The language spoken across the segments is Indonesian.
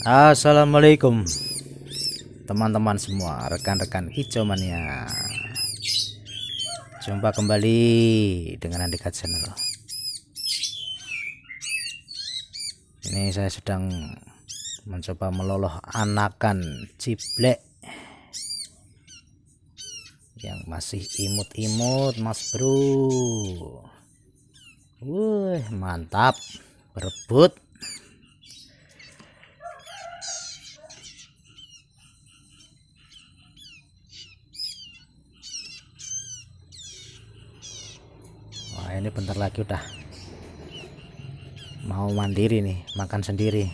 Assalamualaikum teman-teman semua, rekan-rekan hijau mania. Jumpa kembali dengan Andika Channel. Ini saya sedang mencoba meloloh anakan ciblek yang masih imut-imut, Mas Bro. Wih, mantap, berebut. Wah, ini bentar lagi udah mau mandiri nih, makan sendiri.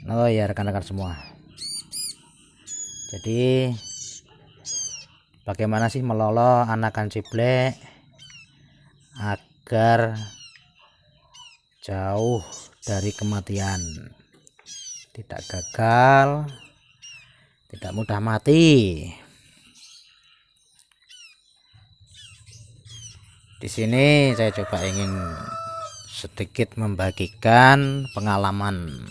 Oh ya, rekan-rekan semua, jadi bagaimana sih meloloh anakan ciblek agar jauh dari kematian, tidak gagal, tidak mudah mati. Di sini saya coba ingin sedikit membagikan pengalaman,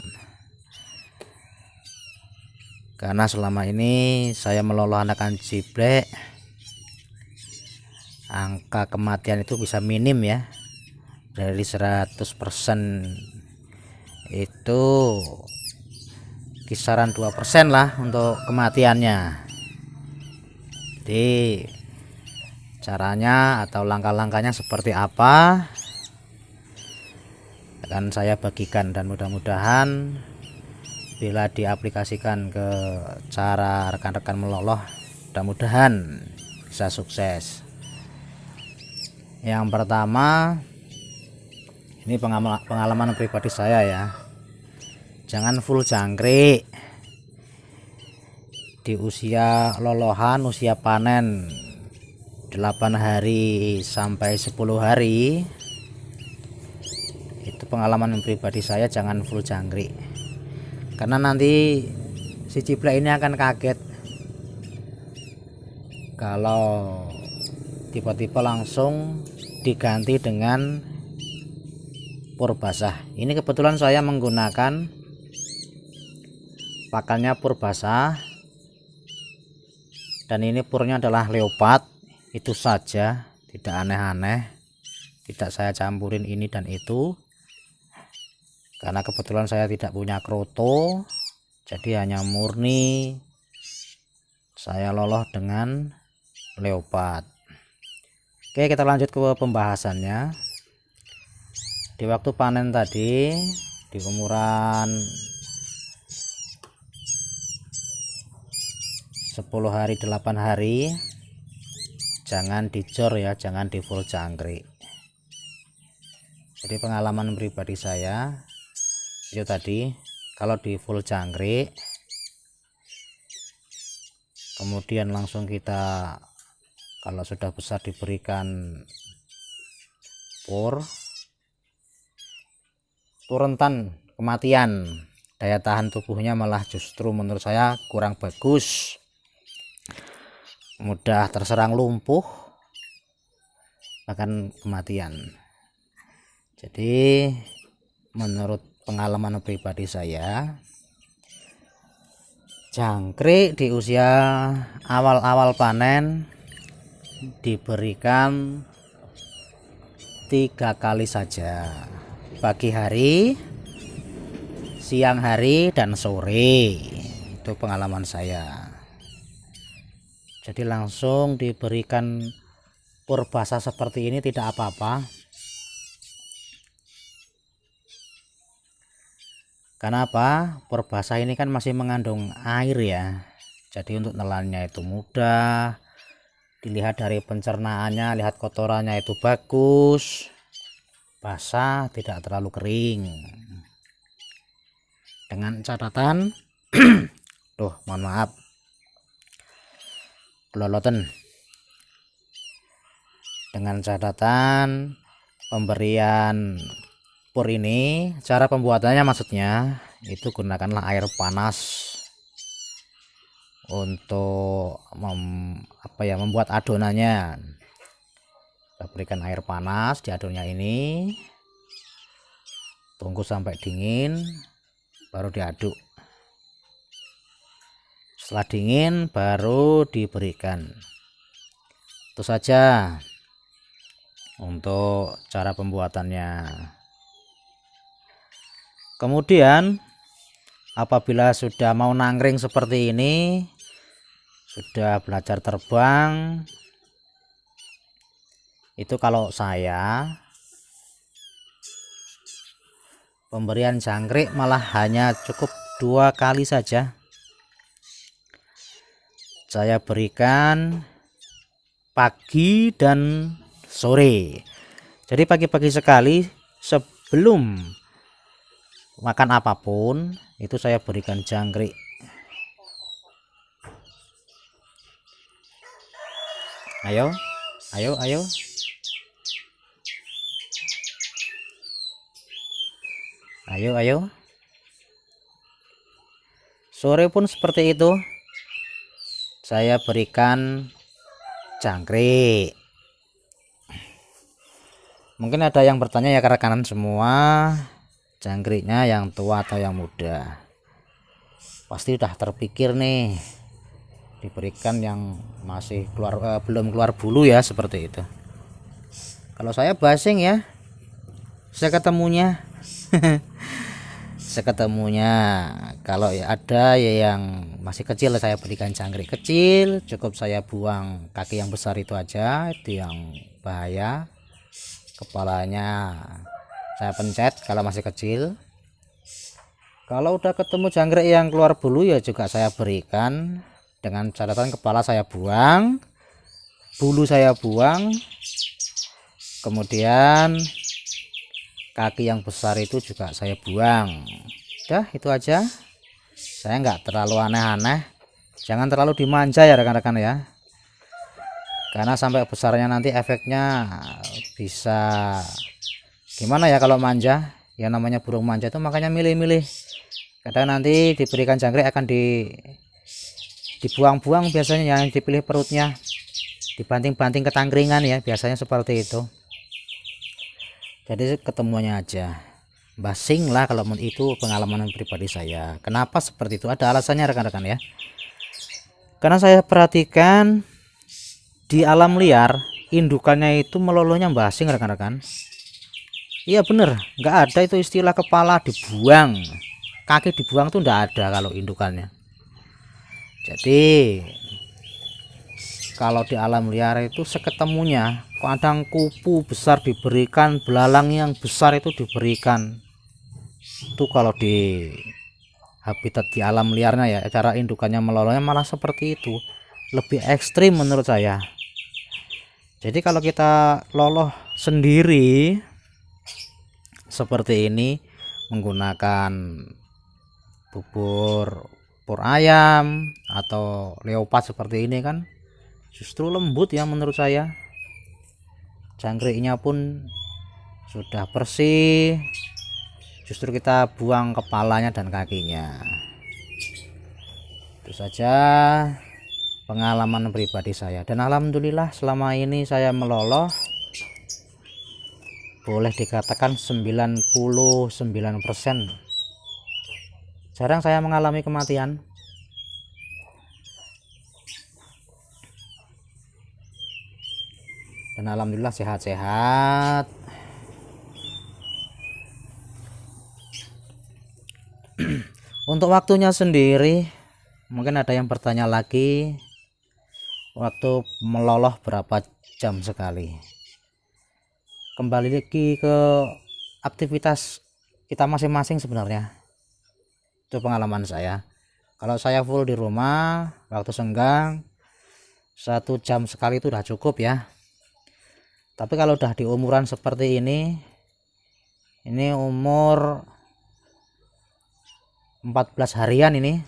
karena selama ini saya meloloh anakan ciblek, angka kematian itu bisa minim ya. Dari 100% itu kisaran 2% lah untuk kematiannya. Jadi caranya atau langkah-langkahnya seperti apa akan saya bagikan, dan mudah-mudahan bila diaplikasikan ke cara rekan-rekan meloloh, mudah-mudahan bisa sukses. Yang pertama, ini pengalaman pribadi saya ya, jangan full jangkrik di usia lolohan, usia panen 8 hari sampai 10 hari. Itu pengalaman pribadi saya, jangan full jangkrik, karena nanti si ciblek ini akan kaget kalau tiba-tiba langsung diganti dengan pur basah. Ini kebetulan saya menggunakan pakannya pur basah, dan ini purnya adalah leopard. Itu saja, tidak aneh-aneh, tidak saya campurin ini dan itu, karena kebetulan saya tidak punya kroto, jadi hanya murni saya loloh dengan leopard. Oke, kita lanjut ke pembahasannya. Di waktu panen tadi, di umuran 10 hari 8 hari, jangan dicor ya, jangan di full jangkrik. Jadi pengalaman pribadi saya itu tadi, kalau di full jangkrik kemudian langsung kita, kalau sudah besar, diberikan pur, itu rentan kematian, daya tahan tubuhnya malah justru menurut saya kurang bagus, mudah terserang lumpuh, bahkan kematian. Jadi menurut pengalaman pribadi saya, jangkrik di usia awal-awal panen diberikan 3 kali saja, pagi hari, siang hari, dan sore. Itu pengalaman saya. Jadi langsung diberikan pur basah seperti ini tidak apa-apa, karena apa? Pur basah ini kan masih mengandung air ya, jadi untuk nelannya itu mudah. Dilihat dari pencernaannya, lihat kotorannya itu bagus, basah, tidak terlalu kering. Dengan catatan mohon maaf, keloloten. Dengan catatan pemberian pur ini, cara pembuatannya maksudnya itu gunakanlah air panas untuk membuat adonannya. Kita berikan air panas di adonannya ini, Tunggu sampai dingin baru diaduk. Setelah dingin baru diberikan. Itu saja untuk cara pembuatannya. Kemudian apabila sudah mau nangkring seperti ini, sudah belajar terbang, itu kalau saya pemberian jangkrik malah hanya cukup 2 kali saja. Saya berikan pagi dan sore. Jadi pagi-pagi sekali sebelum makan apapun itu saya berikan jangkrik. Ayo, ayo, ayo. Ayo, ayo. Sore pun seperti itu. Saya berikan jangkrik. Mungkin ada yang bertanya ya, rekan-rekan semua, jangkriknya yang tua atau yang muda? Pasti udah terpikir nih, diberikan yang masih belum keluar bulu ya, seperti itu. Kalau saya basing ya, saya ketemunya seketemunya. Kalau ya ada ya yang masih kecil, saya berikan jangkrik kecil, cukup saya buang kaki yang besar itu aja, itu yang bahaya. Kepalanya saya pencet kalau masih kecil. Kalau udah ketemu jangkrik yang keluar bulu ya juga saya berikan, dengan catatan kepala saya buang, bulu saya buang, kemudian kaki yang besar itu juga saya buang. Udah, itu aja. Saya nggak terlalu aneh-aneh. Jangan terlalu dimanja ya rekan-rekan ya, karena sampai besarnya nanti efeknya bisa gimana ya kalau manja. Ya namanya burung manja itu makanya milih-milih. Kadang nanti diberikan jangkrik akan dibuang-buang, biasanya yang dipilih perutnya, dibanting-banting ke tangkringan ya, biasanya seperti itu. Jadi ketemuannya aja, basing lah kalau itu pengalaman pribadi saya. Kenapa seperti itu? Ada alasannya rekan-rekan ya. Karena saya perhatikan di alam liar indukannya itu melolohnya basing rekan-rekan. Iya bener, nggak ada itu istilah kepala dibuang, kaki dibuang tuh nggak ada kalau indukannya. Jadi kalau di alam liar itu seketemunya, kadang kupu besar diberikan, belalang yang besar itu diberikan. Itu kalau di habitat di alam liarnya ya, cara indukannya melolongnya malah seperti itu, lebih ekstrim menurut saya. Jadi kalau kita loloh sendiri seperti ini menggunakan bubur ayam atau leopard seperti ini kan justru lembut ya menurut saya. Jangkriknya pun sudah bersih, justru kita buang kepalanya dan kakinya. Itu saja pengalaman pribadi saya, dan alhamdulillah selama ini saya meloloh boleh dikatakan 99%. Jarang saya mengalami kematian. Dan alhamdulillah sehat-sehat. Untuk waktunya sendiri, mungkin ada yang bertanya lagi, waktu meloloh berapa jam sekali? Kembali lagi ke aktivitas kita masing-masing sebenarnya. Itu pengalaman saya. Kalau saya full di rumah, waktu senggang 1 jam sekali itu udah cukup ya. Tapi kalau udah di umuran seperti ini umur 14 harian ini,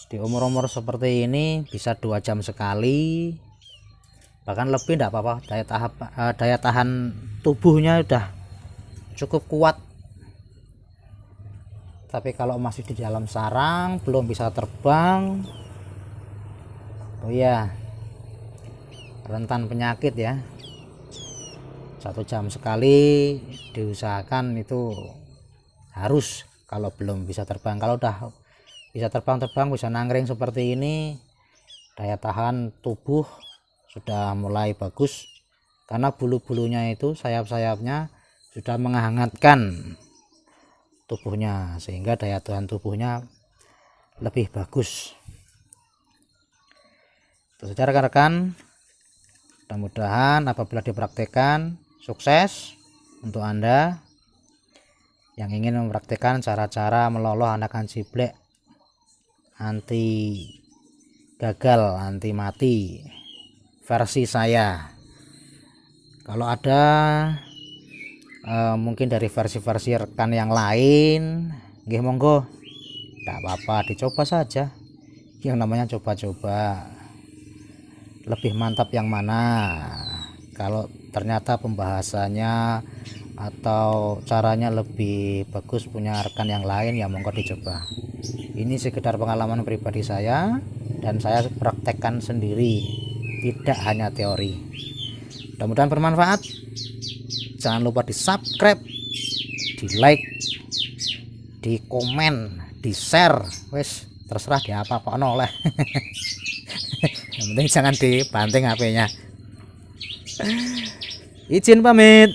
di umur-umur seperti ini bisa 2 jam sekali, bahkan lebih enggak apa-apa. Daya tahan tubuhnya udah cukup kuat. Tapi kalau masih di dalam sarang, belum bisa terbang, oh ya, rentan penyakit ya. 1 jam sekali diusahakan itu harus. Kalau belum bisa terbang, kalau udah bisa terbang bisa nangkring seperti ini, daya tahan tubuh sudah mulai bagus karena bulu-bulunya itu, sayap-sayapnya sudah menghangatkan tubuhnya sehingga daya tahan tubuhnya lebih bagus. Itu saja rekan-rekan, mudah-mudahan apabila dipraktekkan sukses untuk Anda yang ingin mempraktekkan cara-cara meloloh anakan ciblek anti gagal, anti mati versi saya. Kalau ada mungkin dari versi-versi rekan yang lain, nggih monggo, tidak apa-apa, dicoba saja. Yang namanya coba-coba, lebih mantap yang mana. Kalau ternyata pembahasannya atau caranya lebih bagus punya rekan yang lain, ya monggo dicoba. Ini sekedar pengalaman pribadi saya dan saya praktekkan sendiri, tidak hanya teori. Mudah-mudahan bermanfaat. Jangan lupa di subscribe, di like, di komen, di share, wes terserah di apa kok oleh. Yang penting jangan dibanting HP-nya. Izin pamit.